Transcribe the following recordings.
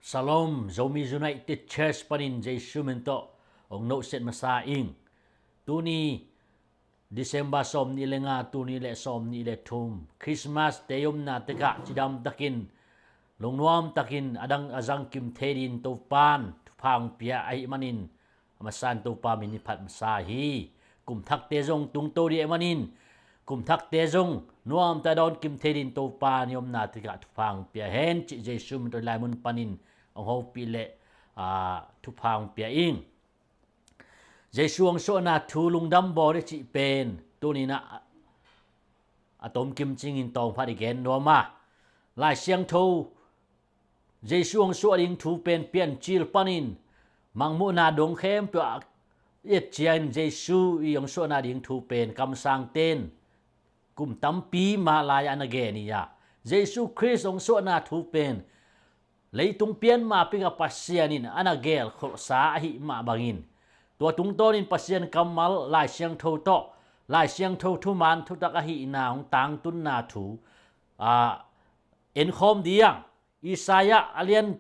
Salom Zomi United Church panin Jesu mento ong no set masaing tuni December som ni lenga tuni le som ni le thum Christmas teyom na teka chidam takin longnuam takin adang azang kim thedin to pan phang pia ai manin masan to pa mini phat masahi kum thak te jong tung to di manin kum thak te jong nuam ta don kim thedin to pa niom na teka phang pia hen chi Jesu mento lai mun panin ông hậu pi lệ thu phang pia ing Jesu ang so na thu lung dam bo de chi pen tu ni na atom kim ching in tong phat again no ma lai siang thu Jesu ang so ding thu pen pian chil panin mang mu na dong khem pya yet chian Jesu yang so na ding thu pen kam sang ten kum tam pi ma la ya na ge ni ya Jesu Christ ang so na thu pen lấy tung pian ma pinga pasianin anagel khol sa hi ma bangin tua tung tonin pasian kamal lai siang tho to lai siang tho thu man thu tak hi na hong tang tun na thu en khom diang Isaya alian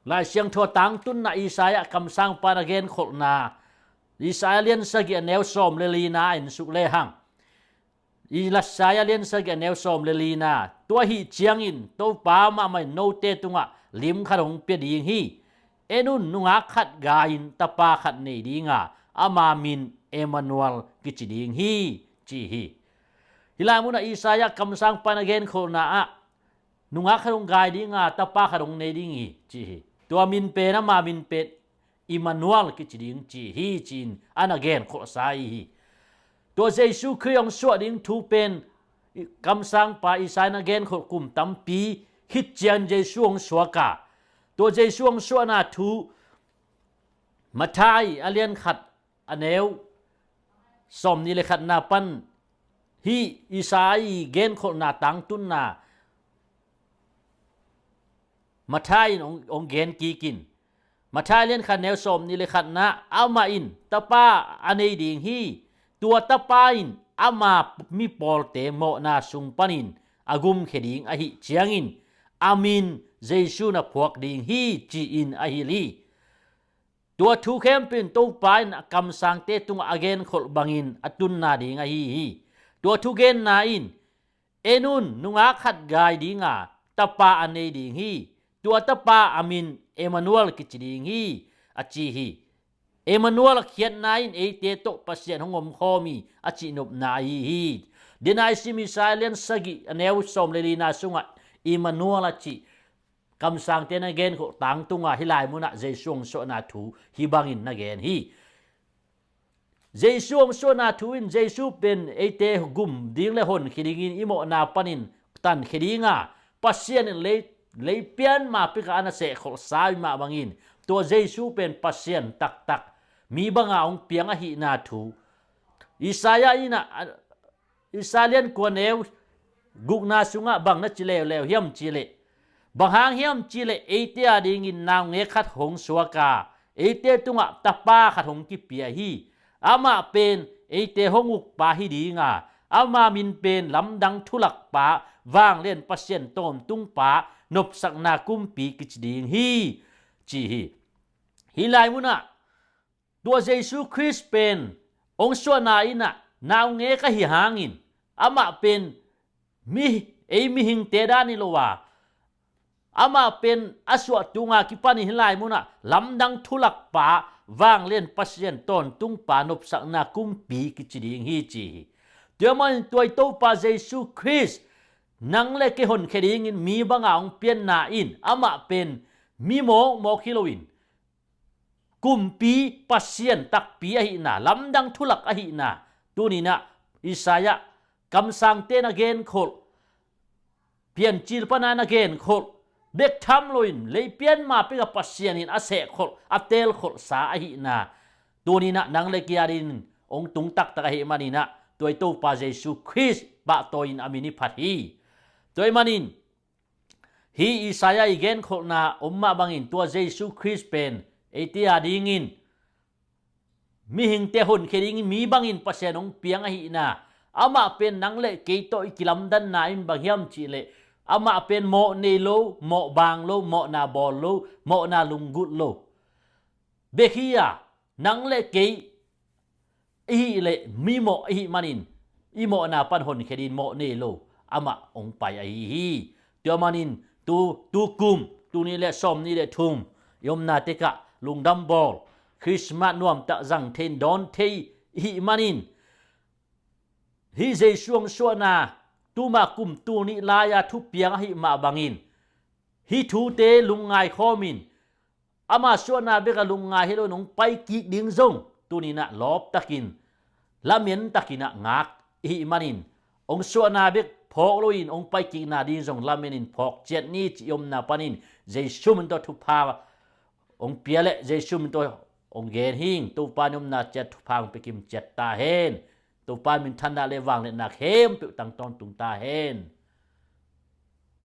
lai siang tho tang tun na Isaya kam sang panagen khol na Isaya lian sagi aneu som lelina in suk le hang Ilasaya lian sa ga neo som lelina tua hi chiang in to pa ma mai no te tunga lim kharong pe ding hi enun nunga khat ga in tapa khat nei dinga ama min Emmanuel kichiding hi chi hi hilamuna Isaya kam sang panagen khona a nunga kharong ga dinga tapa kharong nei ding hi chi hi tua min pe na ma min pe Emmanuel kichiding chi hi chin anagen kho sai hiตัวเยซูคริสต์สวดดิ้งทูเป็นคำสั่งปาอิสายนักเกณฑ์ขกุมตั้มปีฮิตเจียนเยซูองสวกาตัวเยซูองสวนาทูมาทายอเลียนขัดอเนวสมนี่เลยขัดนาปันฮิอิสายเกณฑ์ขนาตังตุนนามาทายองเกณฑ์กีกินมาทายเลียนขัดแนวสมนี่เลยขัดนาเอามาอินตะป้าอเนดิงฮีตัวตะปาอินอามามีปอลเตโมนาสุงปันินอากุมเขดิงอหิเจียงอินอามินเจซูนับพวกดิงฮีจีอินอหิลีตัวทูเข้มเป็นตัวปายนักกำสังเตตุงอาเกนขลบังอินอตุนนาดิงอหิฮีตัวทูเกนนาอินเอนุนนุงอาขัดกายดิงาตะปาอันเนดิงฮีตัวตะปาอามินเอมานูเอลกิจดิงฮีอจีฮีเอมานูเอลเขียนนายเอเตโตปัสเซียนของอมคอมีอจินบนายฮีเดนายซิมิไซเลนสกิอเนวสมเลลีนาสุงะเอมานูเอลจิคำสั่งเตนเกนของต่างตุงะฮิลายมุนะเจสุงโซนาทูฮิบังอินนักเกนฮีเจสุงโซนาทูอินเจสุเป็นเอเตกุมดิ้งเลหนคิดิงินอิโมนาปนินตันคิดิงะปัสเซียนเลยเปียนมาพิกานาเสกขอสายมาบังอินตัวเจสุเป็นปัสเซียนตักมีบางองเปียงหินาทูอิสายาอินะอิสราเอลกวนเอวกุกนาสุงะบางนัดจิเลวเฮียมจิเลบางหางเฮียมจิเลเอเตียดิงินนางเงขัดหงสวกาเอเตียตุงะตะปาขัดหงกิเปียฮีอามาเป็นเอเตหงอุกปาฮิดีงาอามามินเป็นลำดังทุลักปาวางเล่นปัสเซียนต้มตุงปานบสักนากุมปีกิจดิงฮีจีฮีฮิไลมุนะตัวเยซูคริสต์เป็นองค์ส่วนนาอินะนาวเงกะหิหางินอามาเป็นมีหิงเตดานิโลวาอามาเป็นอสวตุงากิปานิหิลายมุนะลำดังทุลักปาวางเล่นปัสเซียนต้นตุงปานบสักนากุมปีกิจดิงฮีจีเดี๋ยวมันตัวโตปาเยซูคริสต์นังเล็กหนเคดิงินมีบางองเปียนนาอินอามาเป็นมีโมคิโลวินกุมปีปัสเซียนตักปีอหินาลำดังทุลักอหินาตัวนี้นะอิสายะคำสั่งเตนเกนโคลเปลี่ยนจิลปนานาเกนโคลเบกทำลอยเลยเปลี่ยนมาเป็นกับปัสเซียนินอาเสกโคลอัเตลโคลสาอหินาตัวนี้นะนังเลกียารินองตุงตักตะหิมานีนะตัวโตปาเยซูคริสต์บะตัวอินอามินิพัทฮีตัวมานินฮีอิสายะอีเกนโคลนาอมมาบังอินตัวเยซูคริสต์เป็นเอเตียดิงินมีหิงเตหุนเคดิงินมีบางอินปัสเซนองเปียงอหินาอามาเป็นนังเลเกโตอิกิลัมดันนาอินบางยามจิเล ama pen mo ne lo mo bang lo mo na bol lo mo na lungut lo bekhia nang le ke i le mi mo i manin i mo na pan hon khedin mo ne lo ama ong pai ai hi tio manin tu kum tu ni le som ni le thum yom na te ka lungdam bol Christmas nuam ta rằng thêm đón thi hi manin hi dây suang suana tu ma kum tu ni la ya thu piang hi ma bangin hi thu te lungai khomin ama suana be ka lungai hi lo nong pai ki ding zong tu ni na lop takin lamien takina ngak hi manin ong suana be phok loin ong pai ki na di zong lamienin phok chet ni yom na panin dây sum to thu pa ong piale dây sum to ong gen hing tu panum na chet thu phang pekim chet ta hen tu pan min thanda le wang le na khem pu tang ton tung ta hen